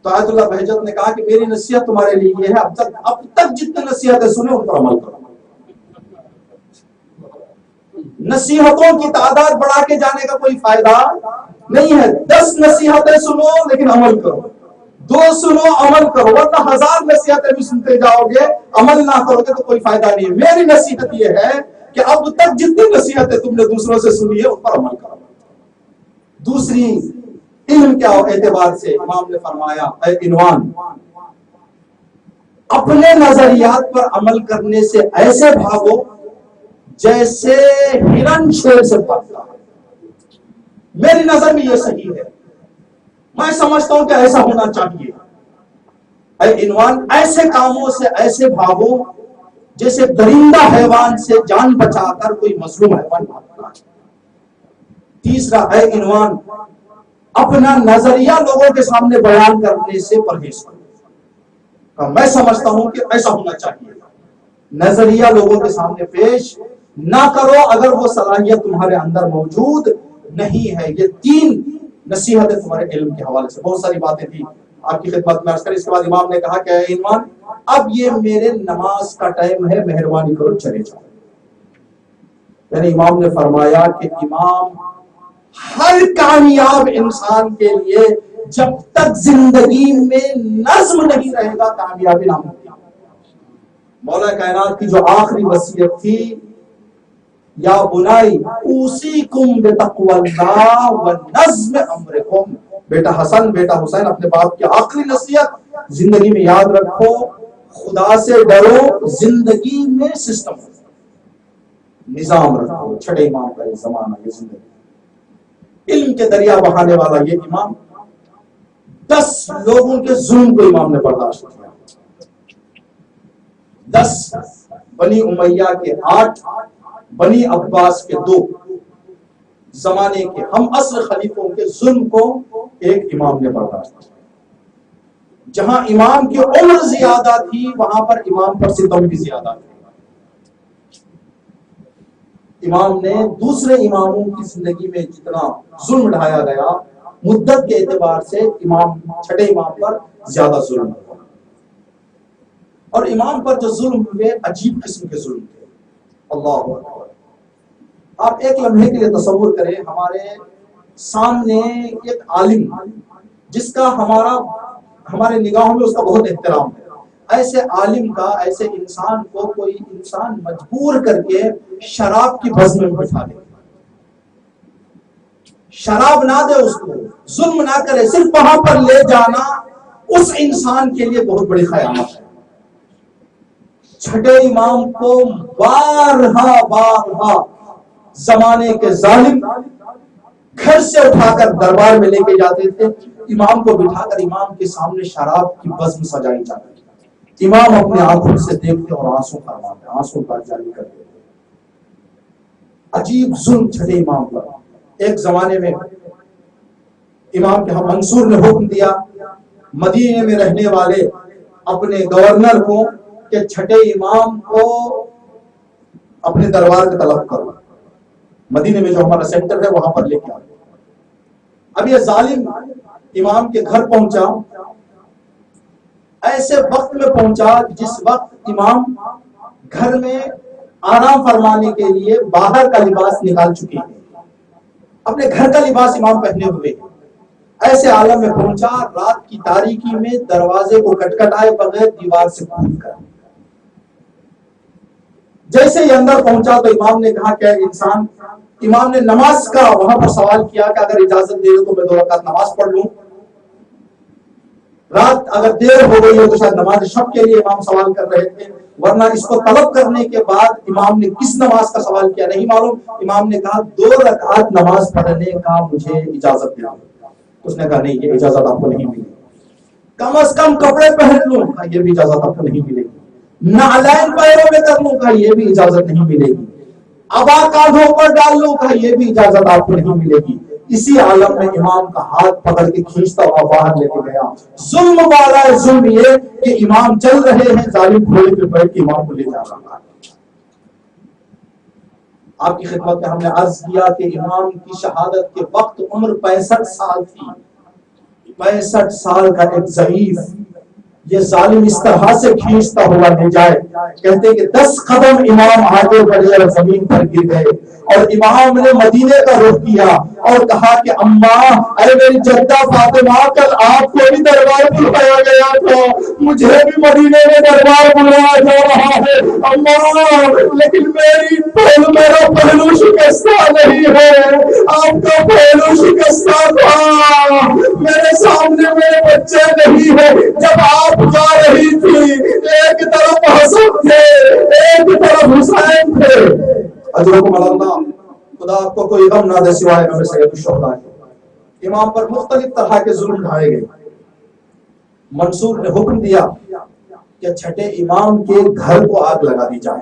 تو آیت اللہ بہجت نے کہا کہ میری نصیحت تمہارے لیے یہ ہے، اب تک جتنے نصیحتیں سنے ان پر عمل کرو۔ نصیحتوں کی تعداد بڑھا کے جانے کا کوئی فائدہ نہیں ہے۔ 10 نصیحتیں سنو لیکن عمل کرو، 2 سنو عمل کرو، ورنہ 1000 نصیحتیں بھی سنتے جاؤ گے عمل نہ کرو گے تو کوئی فائدہ نہیں ہے۔ میری نصیحت یہ ہے کہ اب تک جتنی نصیحتیں تم نے دوسروں سے سنی ہے ان پر عمل کرو۔ دوسری علم کے اعتبار سے امام نے فرمایا، اے عنوان، اپنے نظریات پر عمل کرنے سے ایسے بھاگو جیسے ہرن شیر سے بھاگتا ہے۔ میری نظر میں یہ صحیح ہے، میں سمجھتا ہوں کہ ایسا ہونا چاہیے۔ اے عنوان، ایسے کاموں سے ایسے بھاگو جیسے درندہ حیوان سے جان بچا کر کوئی مظلوم حیوان بھاگتا ہے۔ تیسرا، اے عنوان، اپنا نظریہ لوگوں کے سامنے بیان کرنے سے پرہیز کرو۔ میں سمجھتا ہوں کہ ایسا ہونا چاہیے، نظریہ لوگوں کے سامنے پیش نہ کرو اگر وہ صلاحیت تمہارے اندر موجود نہیں ہے۔ یہ 3 نصیحتیں تمہارے علم کے حوالے سے، بہت ساری باتیں تھی آپ کی خدمت میں عرض کریں۔ اس کے بعد امام نے کہا کہ اے عنوان، اب یہ میرے نماز کا ٹائم ہے، مہربانی کرو چلے جاؤ۔ یعنی امام نے فرمایا کہ امام ہر کامیاب انسان کے لیے جب تک زندگی میں نظم نہیں رہے گا کامیابی نہ ہوگی۔ مولا کائنات کی جو آخری وصیت تھی، یا بنائی اوصیکم بتقوی اللہ ونظم امرکم، بیٹا حسن، بیٹا حسین، اپنے باپ کی آخری نصیحت زندگی میں یاد رکھو، خدا سے ڈرو، زندگی میں سسٹم نظام رکھو۔ چھٹے امام کا یہ زمانہ، یہ زندگی، علم کے دریا بہانے والا یہ امام، 10 لوگوں کے ظلم کو امام نے برداشت کیا، 10 بنی امیہ کے 8، بنی عباس کے 2، زمانے کے ہم عصر خلیفوں کے ظلم کو ایک امام نے برداشت کیا۔ جہاں امام کی عمر زیادہ تھی وہاں پر امام پر ستم بھی زیادہ تھی۔ امام نے دوسرے اماموں کی زندگی میں جتنا ظلم ڈھایا گیا، مدت کے اعتبار سے امام چھٹے امام پر زیادہ ظلم ہوا، اور امام پر جو ظلم ہوئے عجیب قسم کے ظلم تھے۔ اللہ اکبر! آپ ایک لمحے کے لیے تصور کریں، ہمارے سامنے ایک عالم جس کا ہمارے نگاہوں میں اس کا بہت احترام ہے، ایسے عالم کا، ایسے انسان کو کوئی انسان مجبور کر کے شراب کی بزم میں بٹھا دے، شراب نہ دے، اس کو ظلم نہ کرے، صرف وہاں پر لے جانا اس انسان کے لیے بہت بڑی قیامت ہے۔ چھٹے امام کو بارہا زمانے کے ظالم گھر سے اٹھا کر دربار میں لے کے جاتے تھے، امام کو بٹھا کر امام کے سامنے شراب کی بزم سجائی جاتی تھی، امام اپنے آنکھوں سے دیکھتے اور آنسو فرماتے، آنسو کا جاری کرتے۔ عجیب ظلم چھٹے امام پر۔ ایک زمانے میں امام کے منصور نے حکم دیا مدینے میں رہنے والے اپنے گورنر کو کہ چھٹے امام کو اپنے دربار میں طلب کرو، مدینے میں جو ہمارا سینٹر ہے وہاں پر لے کے آؤ۔ اب یہ ظالم امام کے گھر پہنچا، ایسے وقت میں پہنچا جس وقت امام گھر میں آرام فرمانے کے لیے باہر کا لباس نکال چکے ہیں، اپنے گھر کا لباس امام پہنے ہوئے ایسے عالم میں پہنچا رات کی تاریکی میں دروازے کو کٹکھٹائے بغیر دیوار سے کھول کر جیسے یہ اندر پہنچا تو امام نے کہا کہ انسان، امام نے نماز کا وہاں پر سوال کیا کہ اگر اجازت دے دو تو میں 2 رکعت نماز پڑھ لوں، رات اگر دیر ہو گئی ہو تو شاید نماز شب کے لیے امام سوال کر رہے تھے، ورنہ اس کو طلب کرنے کے بعد امام نے کس نماز کا سوال کیا نہیں معلوم۔ امام نے کہا 2 رکعت نماز پڑھنے کا مجھے اجازت دے دو۔ اس نے کہا نہیں، یہ اجازت آپ کو نہیں ملے گی، کم از کم کپڑے پہن لوں، کہا یہ بھی اجازت آپ کو نہیں ملے گی، نعلین پیروں میں کر لوں، کہا یہ بھی اجازت نہیں ملے گی، ابا کاندھوں پر ڈال لوں، کہا یہ بھی اجازت آپ کو نہیں ملے گی۔ اسی عالم میں امام کا ہاتھ پکڑ کے کھینچتا ہوا باہر لے کے گیا۔ ظلم والا ہے ظلم یہ کہ امام چل رہے ہیں، ظالم گھوڑے پہ بیٹھ کے امام کو لے جا رہا ہے۔ آپ کی خدمت میں ہم نے عرض کیا کہ امام کی شہادت کے وقت عمر 65 سال تھی۔ 65 سال کا ایک ضعیف یہ ظالم اس طرح سے کھینچتا ہوا لے جائے، کہتے کہ 10 قدم امام آگے بڑھے اور زمین پر گر گئے، اور امام نے مدینے کا رخ کیا اور کہا کہ اماں، اے میری جدہ فاطمہ، کل آپ کو بھی دربار بلایا گیا تھا، مجھے بھی مدینے میں دربار بلایا جا رہا ہے اماں، لیکن میرا پہلو شکستہ نہیں ہے، آپ کا پہلو شکستہ تھا، میرے سامنے میرے بچے نہیں ہے۔ جب آپ جا رہی تھی ایک طرف حسن تھے ایک طرف حسین تھے۔ اجرکم اللہ، خدا آپ کو کوئی غم نہ دے سوائے غم سید الشہداء کے۔ امام پر مختلف طرح کے ظلم ڈھائے گئے۔ منصور نے حکم دیا کہ چھٹے امام کے گھر کو آگ لگا دی جائے۔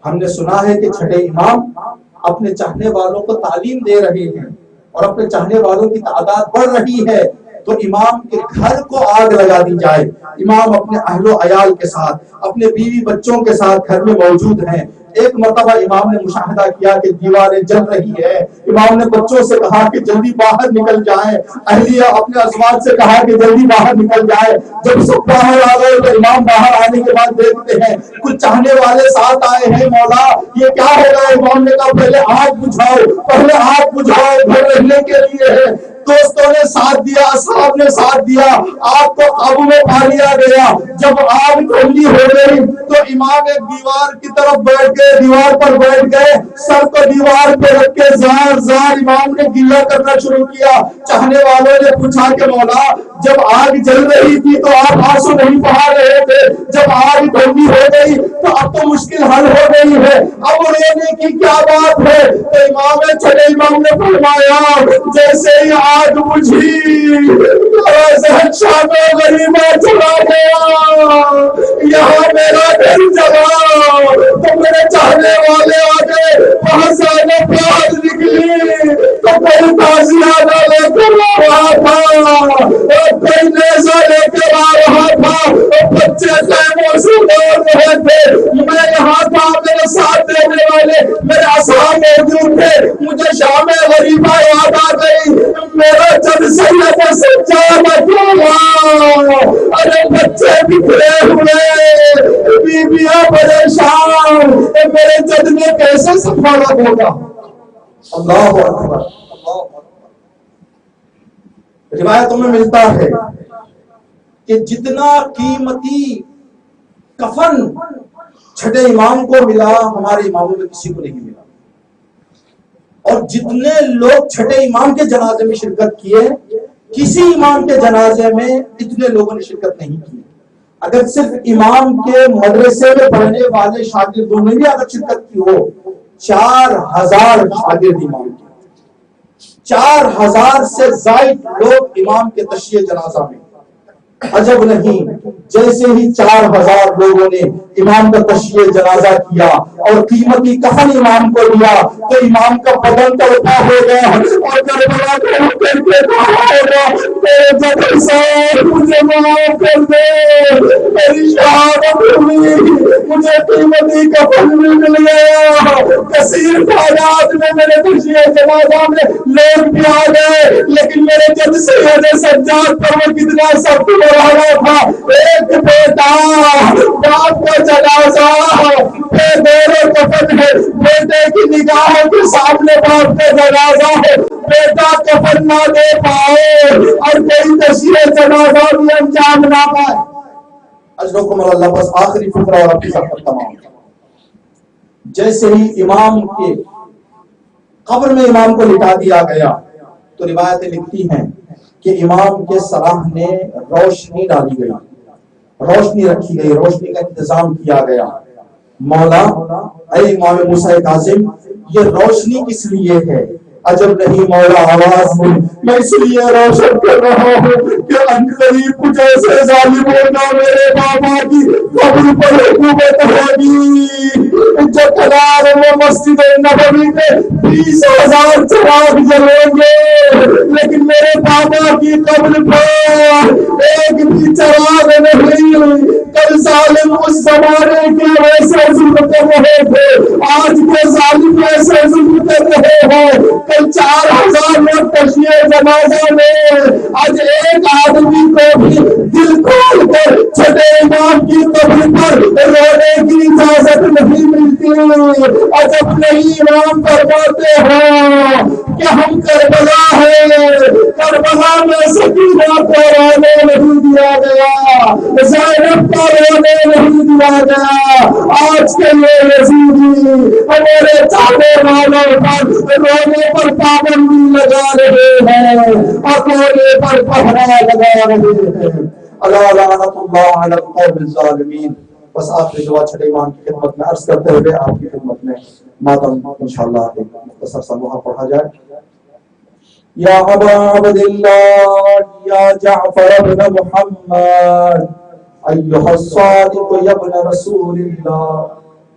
ہم نے سنا ہے کہ چھٹے امام اپنے چاہنے والوں کو تعلیم دے رہے ہیں اور اپنے چاہنے والوں کی تعداد بڑھ رہی ہے، تو امام کے گھر کو آگ لگا دی جائے۔ امام اپنے اہل و عیال کے ساتھ، اپنے بیوی بچوں کے ساتھ گھر میں موجود ہیں۔ ایک مرتبہ امام نے مشاہدہ کیا کہ دیواریں جل رہی ہے، امام نے بچوں سے کہا کہ جلدی باہر نکل جائیں، اہلیہ اپنے ازواج سے کہا کہ جلدی باہر نکل جائے۔ جب سب باہر آ گئے تو امام باہر آنے کے بعد دیکھتے ہیں کچھ چاہنے والے ساتھ آئے ہیں، مولا یہ کیا ہوگا؟ امام نے کہا پہلے آگ بجھاؤ، پہلے آگ بجھاؤ، گھر رہنے کے لیے ہے۔ دوستوں نے ساتھ دیا، اصحاب نے ساتھ دیا، آگ کو قابو میں پا لیا گیا۔ جب آگ ٹھنڈی ہو گئی تو امام ایک دیوار کی طرف بیٹھ گئے، دیوار پر بیٹھ گئے، سر کو دیوار پہ رکھ کے زار زار امام نے گلہ کرنا شروع کیا۔ چاہنے والوں نے پوچھا کہ مولا جب آگ جل رہی تھی تو آپ آنسو نہیں بہا رہے تھے، جب آگ ٹھنڈی ہو گئی تو اب تو مشکل حل ہو گئی ہے، اب رونے کی کیا بات ہے؟ تو امام نے فرمایا جیسے ہی آگ بجھی شام غریبہ چلا گیا، یہاں میرا دل جلا تو میرے چاہنے والے آ گئے، وہاں سے آواز نکلی تو کوئی تازیانہ لے کر آ رہا تھا، کوئی نیزہ لے کر آ رہا تھا، بچے خیموں سے دوڑ رہے تھے، میں یہاں تھا، میرے ساتھ دینے والے میرے اصحاب موجود تھے، مجھے شام غریبہ یاد آ گئی، میرا جد سید سجادہ کھولا، ارے بچے بکھرے ہوئے، بیویاں پریشان، میرے جد نے کیسے سنبھالا ہوگا؟ اللہ اکبر۔ روایتوں میں ملتا ہے کہ جتنا قیمتی کفن چھٹے امام کو ملا ہمارے اماموں میں کسی کو نہیں ملا، اور جتنے لوگ چھٹے امام کے جنازے میں شرکت کیے کسی امام کے جنازے میں اتنے لوگوں نے شرکت نہیں کی۔ اگر صرف امام کے مدرسے میں پڑھنے والے شاگردوں نے بھی اگر شرکت کی ہو، 4000 شاگرد امام کے، 4000 سے زائد لوگ امام کے تشییع جنازہ میں۔ عجب نہیں، جیسے ہی 4000 لوگوں نے امام کا تشییع جنازہ کیا اور قیمتی کفن امام کو دیا تو امام کا بدن تڑپا ہو گیا اور کربلا کو اٹھ کر کے کہا ہوگا میرے جدر صاحب مجھے معاف کر دے، میری شہادت ہوئی، مجھے قیمتی کفن بھی مل گیا، کثیر تعداد میں میرے تشییع جنازہ میں لوگ بھی آ گئے، لیکن میرے جب سید سجاد پر وہ کتنا سخت مرحلہ تھا، ایک بیٹا باپ کا جنازہ بے دور و کفن ہے، بیٹے کی نگاہوں کے سامنے باپ کا جنازہ ہے، بیٹا کفن نہ دے پائے اور کوئی تشریح جنازہ بھی انجام نہ پائے۔ اجرکم اللہ۔ بس آخری فقرہ اور اپنی سب تمام۔ جیسے ہی امام کے قبر میں امام کو لٹا دیا گیا تو روایتیں لکھتی ہیں کہ امام کے سراہنے روشنی ڈالی گئی، روشنی رکھی گئی، روشنی کا انتظام کیا گیا۔ مولا اے امام موسیٰ کاظم، یہ روشنی کس لیے ہے؟ عجب نہیں مولا، آواز میں اس لیے روشن کر رہا ہوں کہ عنقریب کچھ ایسے ظالموں کا میرے بابا کی قبر پر حکومت ہوگی جو کنار میں مسجد نبوی میں 20,000 چراغ جلیں گے، لیکن میرے بابا کی قبر پر ایک بھی چراغ نہیں۔ کل ظالم اس زمانے کے ویسے ظلم کر رہے تھے، آج کے ظالم ویسے ظلم کر رہے ہیں۔ کل 4,000 لوگ تشیع جنازہ میں، آج ایک آدمی کو بھی دل کھول کر چھٹے امام کی قبر پر رونے کی اجازت نہیں ملتی۔ عجب نہیں امام فرماتے ہیں کہ ہم کربلا ہیں، کربلا میں سکینہ کو رونے نہیں دیا گیا، زینب کو رونے نہیں دیا گیا۔ آج کے یہ یزیدی ہمارے چاہنے والوں پر رونے پر پابندی لگا رہے ہیں اور رونے پر پہرا لگا رہے ہیں۔ اللہ لعنت اللہ علی القوم الظالمین۔ بس آخری دعا چھٹے امام کی خدمت میں عرض کرتے ہوئے آپ کی خدمت میں ماتم انشاءاللہ ایک مختصر سا دعا پڑھا جائے۔ یا ابا عبداللہ یا جعفر ابن محمد ایھا الصادق یا ابن رسول اللہ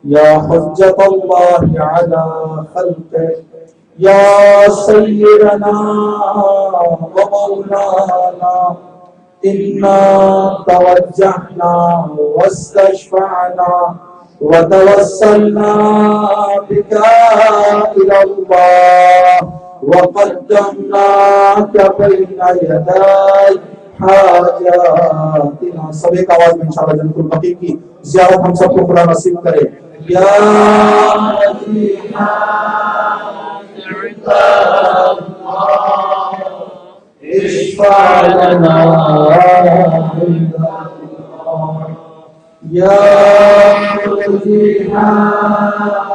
یا حجت اللہ علی خلقہ یا سیدنا و مولانا انا توجہنا واستشفعنا وتوسلنا بك الى اللہ وقدمناك بین یدی حاجاتنا۔ سب ایک آواز میں انشاءاللہ جنت البقیع کی زیارت ہم سب کو خدا نصیب کرے۔ یا اشفع لنا یا